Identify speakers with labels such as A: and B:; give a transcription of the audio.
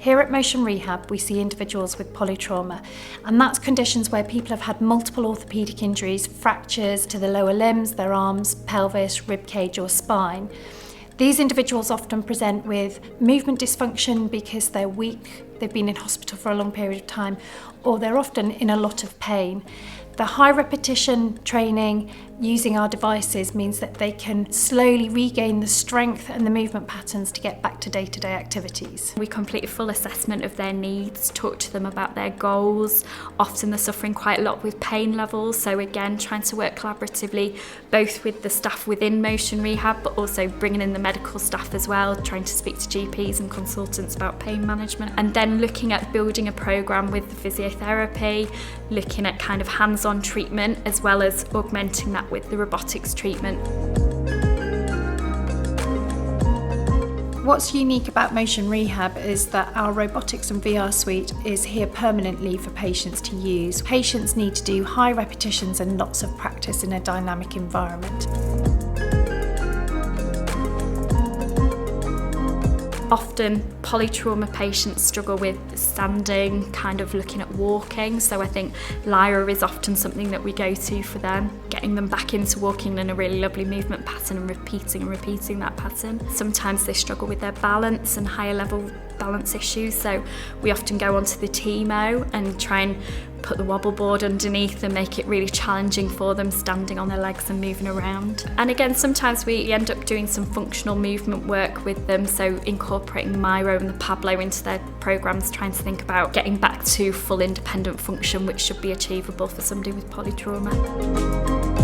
A: Here at Motion Rehab, we see individuals with polytrauma, and that's conditions where people have had multiple orthopaedic injuries, fractures to the lower limbs, their arms, pelvis, rib cage or spine. These individuals often present with movement dysfunction because they're weak, they've been in hospital for a long period of time, or they're often in a lot of pain. The high repetition training using our devices means that they can slowly regain the strength and the movement patterns to get back to day-to-day activities.
B: We complete a full assessment of their needs, talk to them about their goals. Often they're suffering quite a lot with pain levels, so again trying to work collaboratively both with the staff within Motion Rehab but also bringing in the medical staff as well, trying to speak to GPs and consultants about pain management, and then looking at building a programme with the physiotherapy, looking at kind of hands-on treatment as well as augmenting that with the robotics treatment.
A: What's unique about Motion Rehab is that our robotics and VR suite is here permanently for patients to use. Patients need to do high repetitions and lots of practice in a dynamic environment.
B: Often polytrauma patients struggle with standing, kind of looking at walking, so I think Lyra is often something that we go to for them, getting them back into walking in a really lovely movement pattern and repeating that pattern. Sometimes they struggle with their balance and higher level balance issues, so we often go onto the TMO and try and put the wobble board underneath and make it really challenging for them standing on their legs and moving around. And again, sometimes we end up doing some functional movement work with them, so incorporating the Miro and the Pablo into their programs, trying to think about getting back to full independent function, which should be achievable for somebody with polytrauma.